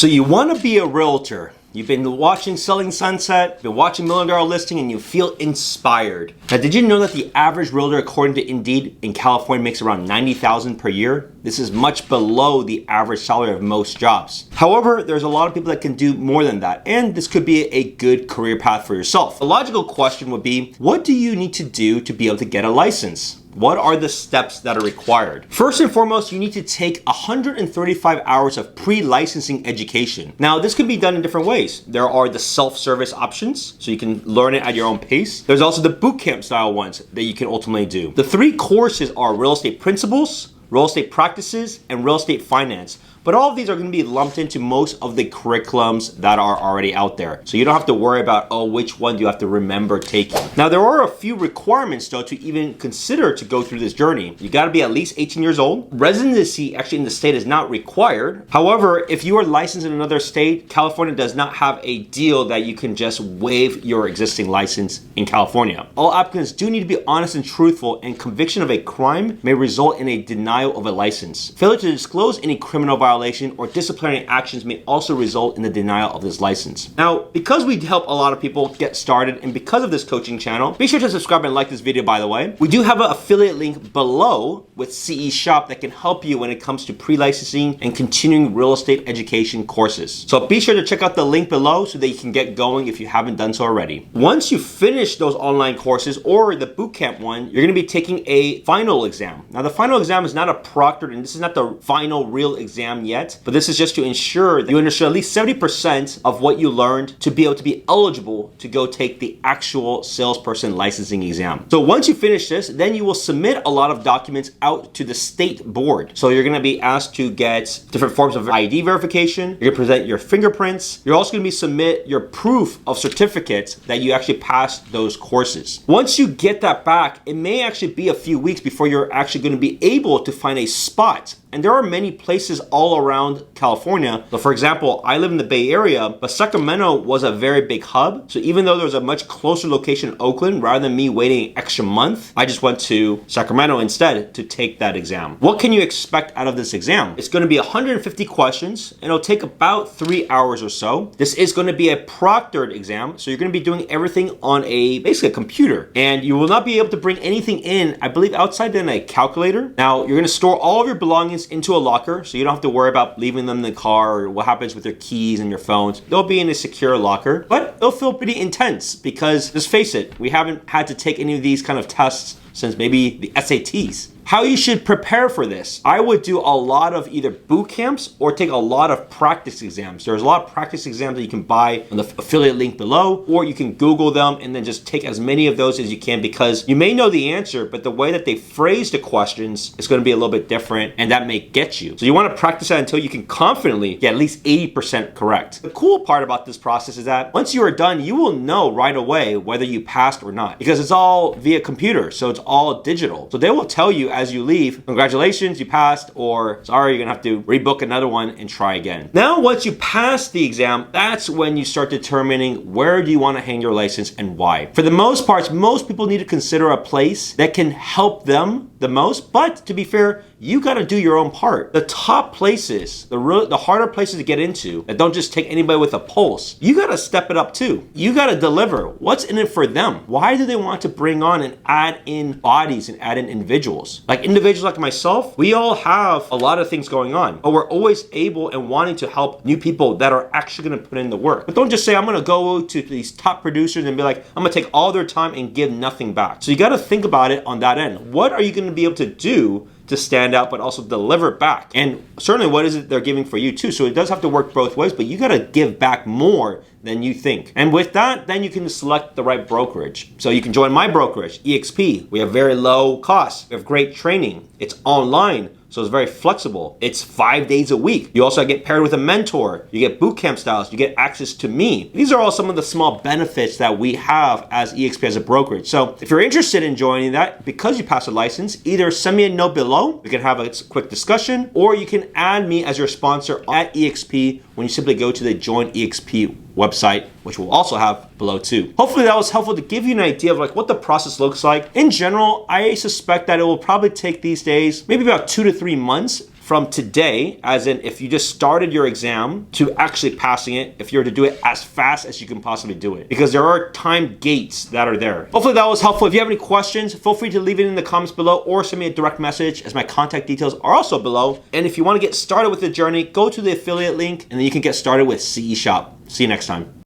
So you want to be a realtor. You've been watching Selling Sunset, been watching Million Dollar Listing, and you feel inspired. Now, did you know that the average realtor, according to Indeed, in California makes around $90,000 per year? This is much below the average salary of most jobs. However, there's a lot of people that can do more than that, and this could be a good career path for yourself. The logical question would be, what do you need to do to be able to get a license? What are the steps that are required? First and foremost, you need to take 135 hours of pre-licensing education. Now, this can be done in different ways. There are the self-service options, so you can learn it at your own pace. There's also the bootcamp style ones that you can ultimately do. The three courses are real estate principles, real estate practices, and real estate finance. But all of these are going to be lumped into most of the curriculums that are already out there. So you don't have to worry about, oh, which one do you have to remember taking. Now, there are a few requirements, though, to even consider to go through this journey. You got to be at least 18 years old. Residency actually in the state is not required. However, if you are licensed in another state, California does not have a deal that you can just waive your existing license in California. All applicants do need to be honest and truthful, and conviction of a crime may result in a denial of a license. Failure to disclose any criminal violation or disciplinary actions may also result in the denial of this license. Now, because we help a lot of people get started, and because of this coaching channel, be sure to subscribe and like this video, by the way. We do have an affiliate link below with CE Shop that can help you when it comes to pre-licensing and continuing real estate education courses. So be sure to check out the link below so that you can get going if you haven't done so already. Once you finish those online courses or the bootcamp one, you're going to be taking a final exam. Now, the final exam is not a proctored, and this is not the final real exam yet, but this is just to ensure that you understood at least 70% of what you learned to be able to be eligible to go take the actual salesperson licensing exam. So once you finish this, then you will submit a lot of documents out to the state board. So you're going to be asked to get different forms of ID verification. You're going to present your fingerprints. You're also going to be submit your proof of certificates that you actually passed those courses. Once you get that back, it may actually be a few weeks before you're actually going to be able to find a spot. And there are many places all around California. So for example, I live in the Bay Area, but Sacramento was a very big hub. So even though there was a much closer location in Oakland, rather than me waiting an extra month, I just went to Sacramento instead to take that exam. What can you expect out of this exam? It's going to be 150 questions, and it'll take about 3 hours or so. This is going to be a proctored exam, so you're going to be doing everything on basically a computer. And you will not be able to bring anything in, I believe, outside than a calculator. Now, you're going to store all of your belongings into a locker, so you don't have to worry about leaving them in the car or what happens with your keys and your phones. They'll be in a secure locker, but it'll feel pretty intense because, just face it, we haven't had to take any of these kind of tests since maybe the SATs. How you should prepare for this. I would do a lot of either boot camps or take a lot of practice exams. There's a lot of practice exams that you can buy on the affiliate link below, or you can Google them and then just take as many of those as you can, because you may know the answer, but the way that they phrase the questions is going to be a little bit different, and that may get you. So you want to practice that until you can confidently get at least 80% correct. The cool part about this process is that once you are done, you will know right away whether you passed or not, because it's all via computer, so it's all digital. So they will tell you as you leave, congratulations, you passed, or sorry, you're gonna have to rebook another one and try again. Now, once you pass the exam, that's when you start determining where do you want to hang your license and why. For the most part, most people need to consider a place that can help them the most, but to be fair, you got to do your own part. The top places, the harder places to get into that don't just take anybody with a pulse, you got to step it up too. You got to deliver. What's in it for them? Why do they want to bring on and add in bodies and add in individuals? Like individuals like myself, we all have a lot of things going on, but we're always able and wanting to help new people that are actually going to put in the work. But don't just say, I'm going to go to these top producers and be like, I'm going to take all their time and give nothing back. So you got to think about it on that end. What are you going to be able to do to stand out, but also deliver back? And certainly, what is it they're giving for you too? So it does have to work both ways, but you got to give back more than you think. And with that, then you can select the right brokerage. So you can join my brokerage, EXP. We have very low costs. We have great training. It's online, so it's very flexible. It's 5 days a week. You also get paired with a mentor. You get bootcamp styles. You get access to me. These are all some of the small benefits that we have as EXP as a brokerage. So if you're interested in joining that because you passed a license, either send me a note below. We can have a quick discussion, or you can add me as your sponsor at EXP when you simply go to the Join EXP website, which we'll also have below too. Hopefully that was helpful to give you an idea of like what the process looks like. In general, I suspect that it will probably take these days maybe about 2 to 3 months from today, as in if you just started your exam, to actually passing it, if you were to do it as fast as you can possibly do it, because there are time gates that are there. Hopefully that was helpful. If you have any questions, feel free to leave it in the comments below or send me a direct message, as my contact details are also below. And if you want to get started with the journey, go to the affiliate link and then you can get started with CE Shop. See you next time.